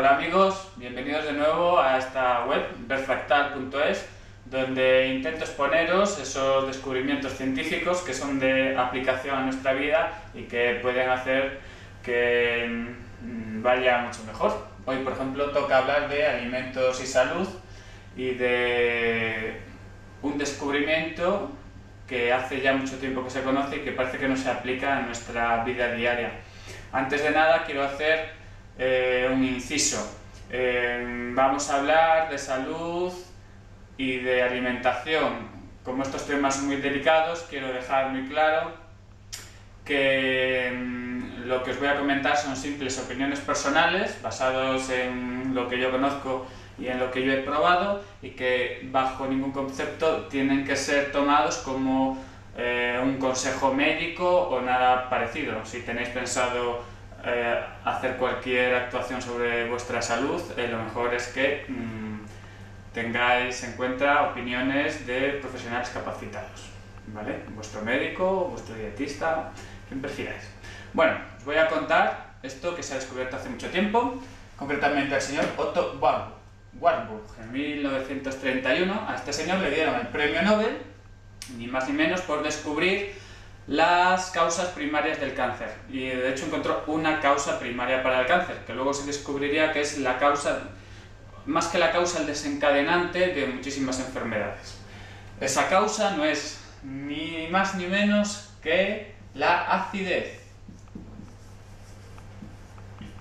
Hola amigos, bienvenidos de nuevo a esta web, verfractal.es, donde intento exponeros esos descubrimientos científicos que son de aplicación a nuestra vida y que pueden hacer que vaya mucho mejor. Hoy, por ejemplo, toca hablar de alimentos y salud y de un descubrimiento que hace ya mucho tiempo que se conoce y que parece que no se aplica en nuestra vida diaria. Antes de nada quiero hacer un inciso. Vamos a hablar de salud y de alimentación. Como estos temas son muy delicados, quiero dejar muy claro que lo que os voy a comentar son simples opiniones personales basados en lo que yo conozco y en lo que yo he probado, y que bajo ningún concepto tienen que ser tomados como un consejo médico o nada parecido. Si tenéis pensado hacer cualquier actuación sobre vuestra salud, lo mejor es que tengáis en cuenta opiniones de profesionales capacitados, ¿vale? Vuestro médico, vuestro dietista, quien prefiráis. Bueno, os voy a contar esto que se ha descubierto hace mucho tiempo, concretamente al señor Otto Warburg. En 1931 a este señor le dieron el premio Nobel, ni más ni menos, por descubrir las causas primarias del cáncer, y de hecho encontró una causa primaria para el cáncer, que luego se descubriría que es la causa, más que la causa, el desencadenante de muchísimas enfermedades. Esa causa no es ni más ni menos que la acidez.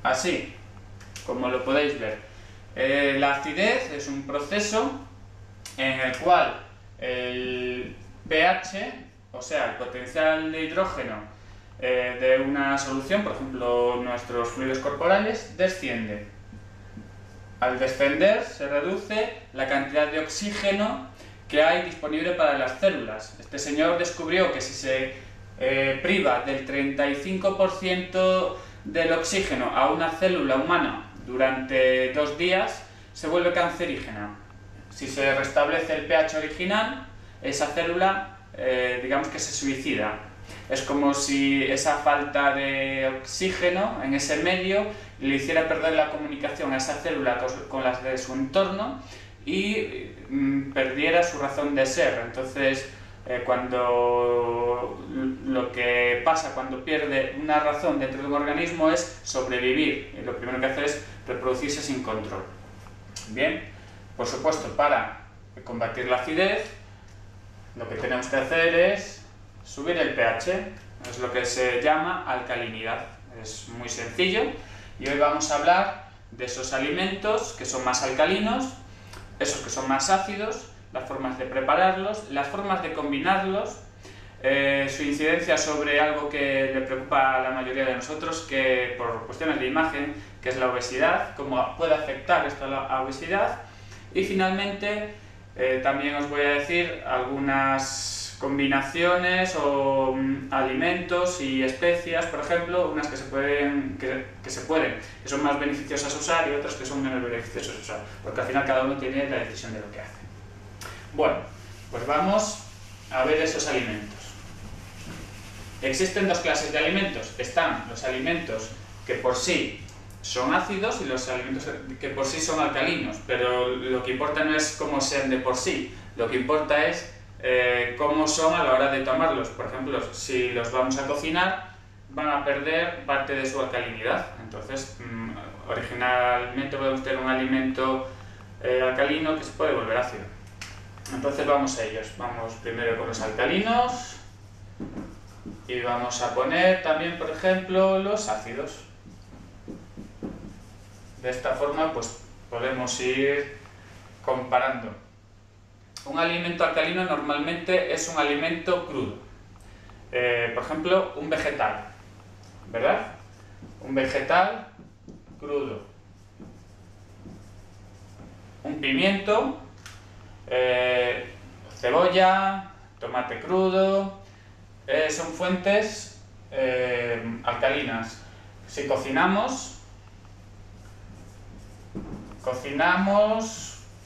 Así como lo podéis ver, la acidez es un proceso en el cual el pH, o sea, el potencial de hidrógeno de una solución, por ejemplo nuestros fluidos corporales, desciende. Al descender se reduce la cantidad de oxígeno que hay disponible para las células. Este señor descubrió que si se priva del 35% del oxígeno a una célula humana durante 2 días, se vuelve cancerígena. Si se restablece el pH original, esa célula digamos que se suicida. Es como si esa falta de oxígeno en ese medio le hiciera perder la comunicación a esa célula con las de su entorno y perdiera su razón de ser. Entonces, lo que pasa cuando pierde una razón dentro de un organismo es sobrevivir, y lo primero que hace es reproducirse sin control. Bien, por supuesto, para combatir la acidez, lo que tenemos que hacer es subir el pH, es lo que se llama alcalinidad. Es muy sencillo, y hoy vamos a hablar de esos alimentos que son más alcalinos, esos que son más ácidos, las formas de prepararlos, las formas de combinarlos, su incidencia sobre algo que le preocupa a la mayoría de nosotros, que por cuestiones de imagen, que es la obesidad, cómo puede afectar esto a la obesidad, y finalmente también os voy a decir algunas combinaciones o alimentos y especias, por ejemplo, unas que son más beneficiosas usar y otras que son menos beneficiosas usar, porque al final cada uno tiene la decisión de lo que hace. Bueno, pues vamos a ver esos alimentos. Existen 2 clases de alimentos. Están los alimentos que por sí son ácidos y los alimentos que por sí son alcalinos, pero lo que importa no es cómo sean de por sí, lo que importa es cómo son a la hora de tomarlos. Por ejemplo, si los vamos a cocinar, van a perder parte de su alcalinidad. Entonces, originalmente podemos tener un alimento alcalino que se puede volver ácido. Entonces vamos a ellos. Vamos primero con los alcalinos y vamos a poner también, por ejemplo, los ácidos. De esta forma pues podemos ir comparando. Un alimento alcalino normalmente es un alimento crudo. Por ejemplo, un vegetal, ¿verdad? Un vegetal crudo. Un pimiento, cebolla, tomate crudo, son fuentes alcalinas. Si cocinamos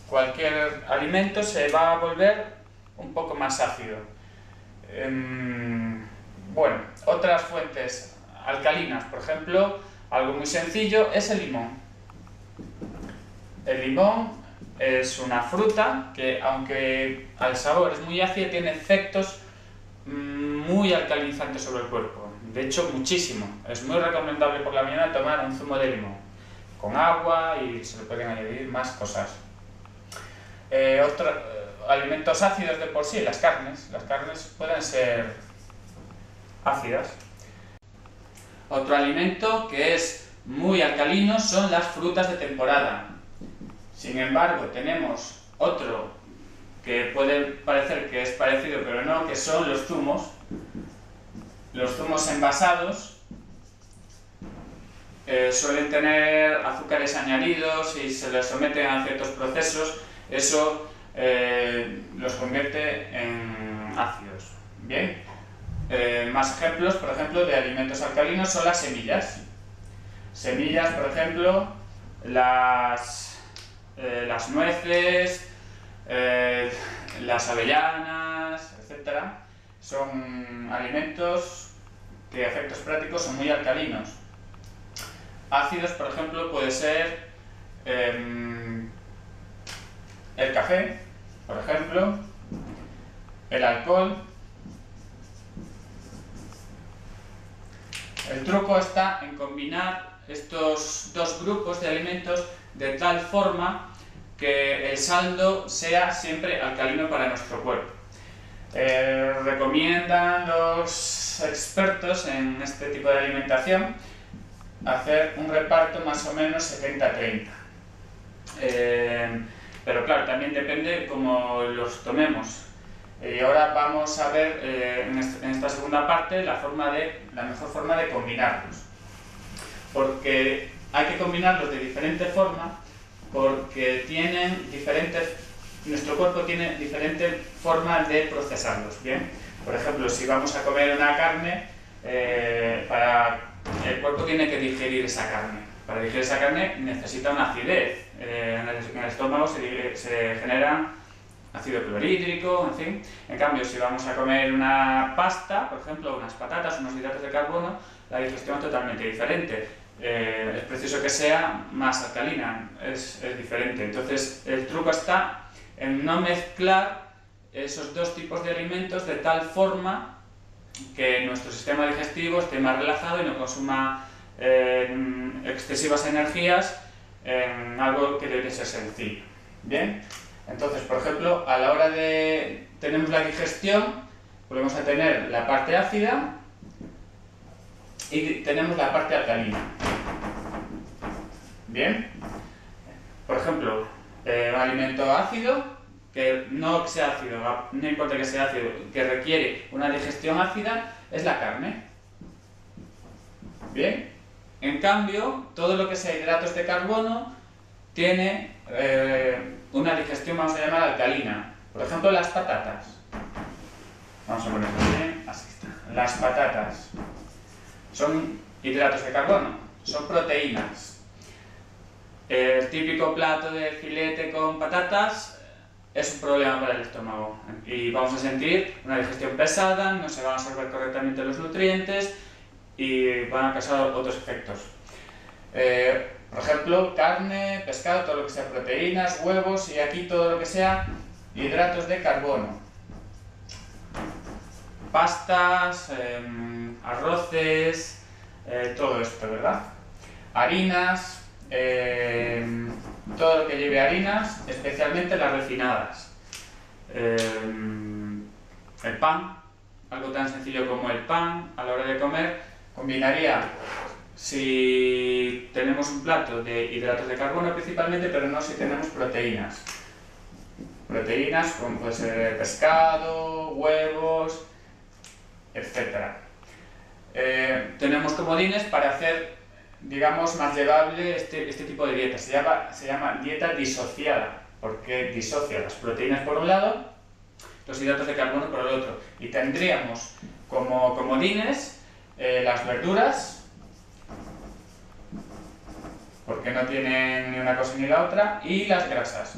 cualquier alimento, se va a volver un poco más ácido. Bueno, otras fuentes alcalinas, por ejemplo, algo muy sencillo es el limón. El limón es una fruta que, aunque al sabor es muy ácido, tiene efectos muy alcalinizantes sobre el cuerpo. De hecho, muchísimo. Es muy recomendable por la mañana tomar un zumo de limón con agua y se le pueden añadir más cosas. Alimentos ácidos de por sí, las carnes. Las carnes pueden ser ácidas. Otro alimento que es muy alcalino son las frutas de temporada. Sin embargo, tenemos otro que puede parecer que es parecido, pero no, que son los zumos. Los zumos envasados suelen tener azúcares añadidos y se les someten a ciertos procesos. Eso los convierte en ácidos. Bien. Más ejemplos, por ejemplo, de alimentos alcalinos son las semillas. Semillas, por ejemplo, las nueces, las avellanas, etc. Son alimentos que a efectos prácticos son muy alcalinos. Ácidos, por ejemplo, puede ser el café, por ejemplo, el alcohol. El truco está en combinar estos dos grupos de alimentos de tal forma que el saldo sea siempre alcalino para nuestro cuerpo. Recomiendan los expertos en este tipo de alimentación hacer un reparto más o menos 70-30. Pero claro, también depende cómo los tomemos. Y ahora vamos a ver en esta segunda parte la mejor forma de combinarlos. Porque hay que combinarlos de diferente forma, porque nuestro cuerpo tiene diferente forma de procesarlos. ¿Bien? Por ejemplo, si vamos a comer una carne, el cuerpo tiene que digerir esa carne. Para digerir esa carne necesita una acidez. En el estómago se genera ácido clorhídrico, en fin. En cambio, si vamos a comer una pasta, por ejemplo, unas patatas, unos hidratos de carbono, la digestión es totalmente diferente. Es preciso que sea más alcalina, es diferente. Entonces, el truco está en no mezclar esos dos tipos de alimentos de tal forma que nuestro sistema digestivo esté más relajado y no consuma excesivas energías en algo que debe ser sencillo. ¿Bien? Entonces, por ejemplo, a la hora de tenemos la digestión, volvemos a tener la parte ácida y tenemos la parte alcalina. Bien. Por ejemplo, un alimento ácido, que no sea ácido, no importa que sea ácido, que requiere una digestión ácida, es la carne. Bien. En cambio, todo lo que sea hidratos de carbono tiene una digestión, vamos a llamar alcalina. Por ejemplo, las patatas. Vamos a ponerlo bien, así está. Las patatas son hidratos de carbono, son proteínas. El típico plato de filete con patatas es un problema para el estómago y vamos a sentir una digestión pesada, no se van a absorber correctamente los nutrientes y van a causar otros efectos. Por ejemplo, carne, pescado, todo lo que sea proteínas, huevos y aquí todo lo que sea hidratos de carbono. Pastas, arroces, todo esto, ¿verdad? Harinas, todo lo que lleve harinas, especialmente las refinadas. El pan, algo tan sencillo como el pan, a la hora de comer, combinaría, si tenemos un plato de hidratos de carbono principalmente, pero no si tenemos proteínas. Proteínas como puede ser pescado, huevos, etc. Tenemos comodines para hacer, digamos, más llevable este tipo de dieta. Se llama dieta disociada, porque disocia las proteínas por un lado, los hidratos de carbono por el otro. Y tendríamos como comodines las verduras, porque no tienen ni una cosa ni la otra, y las grasas.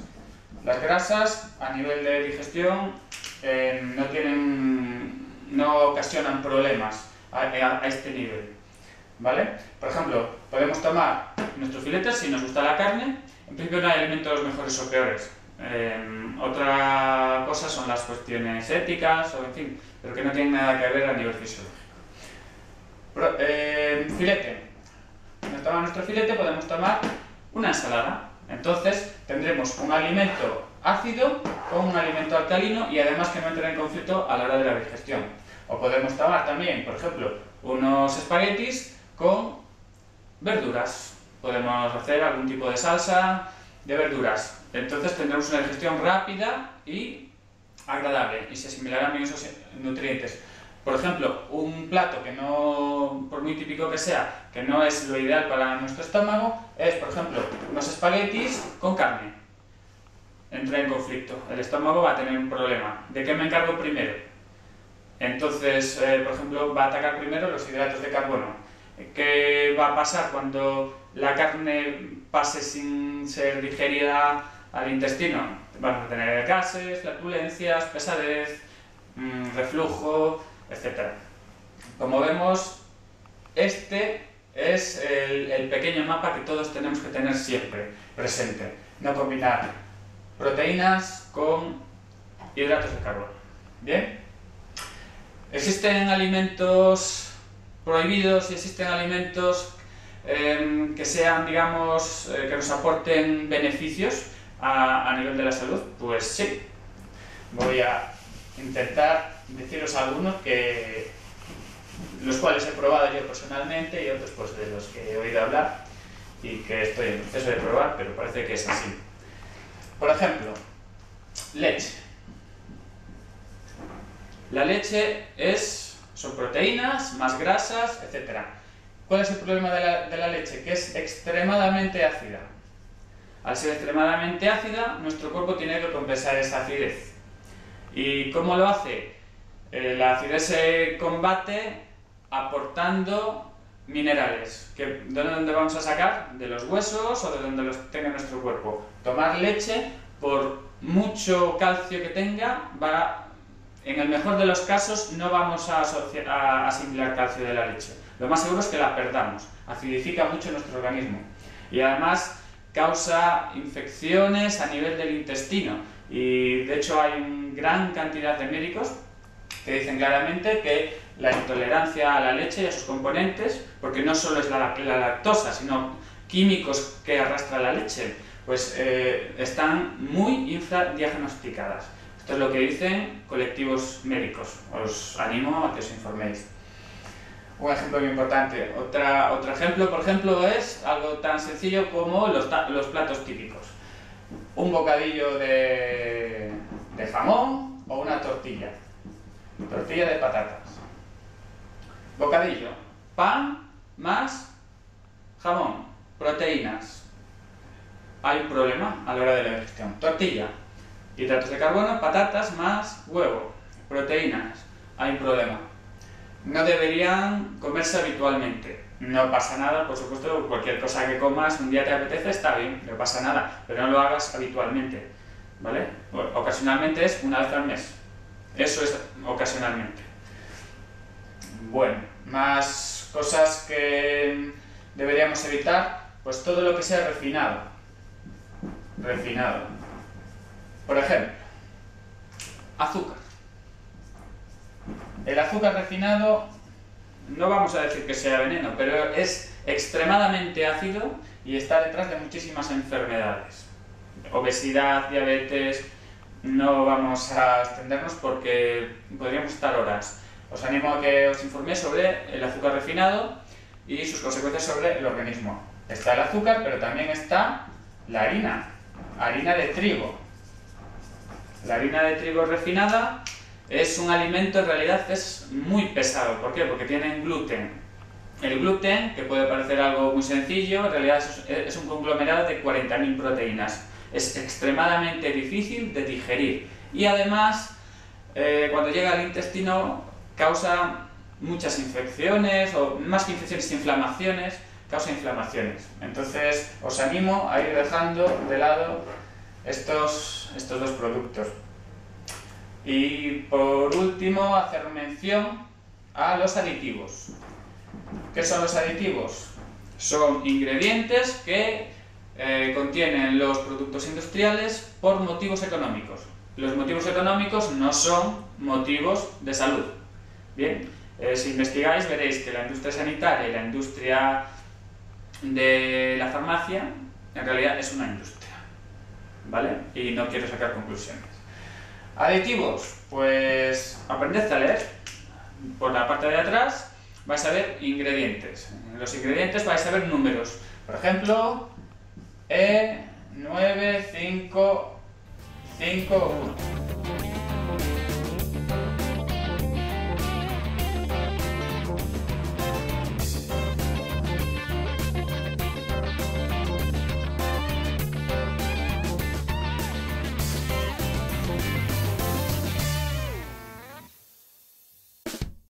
Las grasas, a nivel de digestión, no ocasionan problemas a este nivel, ¿vale? Por ejemplo, podemos tomar nuestros filetes, si nos gusta la carne, En principio no hay alimentos mejores o peores. Otra cosa son las cuestiones éticas, o en fin, pero que no tienen nada que ver a nivel fisiológico. Filete. Cuando tomamos nuestro filete podemos tomar una ensalada. Entonces tendremos un alimento ácido con un alimento alcalino y además que no entra en conflicto a la hora de la digestión. O podemos tomar también, por ejemplo, unos espaguetis con verduras. Podemos hacer algún tipo de salsa de verduras. Entonces tendremos una digestión rápida y agradable y se asimilarán bien esos nutrientes. Por ejemplo, un plato que no, por muy típico que sea, que no es lo ideal para nuestro estómago, es, por ejemplo, unos espaguetis con carne. Entra en conflicto. El estómago va a tener un problema. ¿De qué me encargo primero? Entonces, por ejemplo, va a atacar primero los hidratos de carbono. ¿Qué va a pasar cuando la carne pase sin ser digerida al intestino? Vamos a tener gases, flatulencias, pesadez, reflujo, etc. Como vemos, este es el pequeño mapa que todos tenemos que tener siempre presente. No combinar proteínas con hidratos de carbono. ¿Bien? Existen alimentos prohibidos y existen alimentos que sean, digamos, que nos aporten beneficios a nivel de la salud. Pues sí, voy a intentar deciros algunos los cuales he probado yo personalmente y otros pues de los que he oído hablar y que estoy en proceso de probar, pero parece que es así. Por ejemplo, leche. La leche son proteínas, más grasas, etc. ¿Cuál es el problema de la leche? Que es extremadamente ácida. Al ser extremadamente ácida, nuestro cuerpo tiene que compensar esa acidez. ¿Y cómo lo hace? La acidez se combate aportando minerales. ¿De dónde vamos a sacar? De los huesos o de donde los tenga nuestro cuerpo. Tomar leche, por mucho calcio que tenga, en el mejor de los casos no vamos a asimilar calcio de la leche. Lo más seguro es que la perdamos. Acidifica mucho nuestro organismo. Y además causa infecciones a nivel del intestino. Y de hecho hay una gran cantidad de médicos que dicen claramente que la intolerancia a la leche y a sus componentes, porque no solo es la lactosa, sino químicos que arrastra la leche, pues están muy infradiagnosticadas. Esto es lo que dicen colectivos médicos. Os animo a que os informéis. Un ejemplo muy importante. Otro ejemplo, por ejemplo, es algo tan sencillo como los platos típicos. Un bocadillo de jamón o una tortilla. Tortilla de patatas. Bocadillo. Pan más jamón. Proteínas. Hay un problema a la hora de la digestión. Tortilla. Hidratos de carbono, patatas más huevo. Proteínas. Hay un problema. No deberían comerse habitualmente. No pasa nada, por supuesto, cualquier cosa que comas un día te apetece, está bien, no pasa nada, pero no lo hagas habitualmente, ¿vale? Ocasionalmente es una vez al mes. Eso es ocasionalmente. Bueno, más cosas que deberíamos evitar, pues todo lo que sea refinado. Refinado. Por ejemplo, azúcar. El azúcar refinado, no vamos a decir que sea veneno, pero es extremadamente ácido y está detrás de muchísimas enfermedades. Obesidad, diabetes, no vamos a extendernos porque podríamos estar horas. Os animo a que os informéis sobre el azúcar refinado y sus consecuencias sobre el organismo. Está el azúcar, pero también está la harina de trigo. La harina de trigo refinada es un alimento, en realidad es muy pesado. ¿Por qué? Porque tiene gluten. El gluten, que puede parecer algo muy sencillo, en realidad es un conglomerado de 40.000 proteínas. Es extremadamente difícil de digerir. Y además, cuando llega al intestino, causa muchas infecciones, o más que infecciones, inflamaciones, causa inflamaciones. Entonces, os animo a ir dejando de lado estos dos productos. Y por último, hacer mención a los aditivos. ¿Qué son los aditivos? Son ingredientes que contienen los productos industriales por motivos económicos. Los motivos económicos no son motivos de salud. Bien, si investigáis veréis que la industria sanitaria y la industria de la farmacia en realidad es una industria, ¿vale? Y no quiero sacar conclusiones. Aditivos, pues aprended a leer. Por la parte de atrás vais a ver ingredientes. En los ingredientes vais a ver números. Por ejemplo, E9551.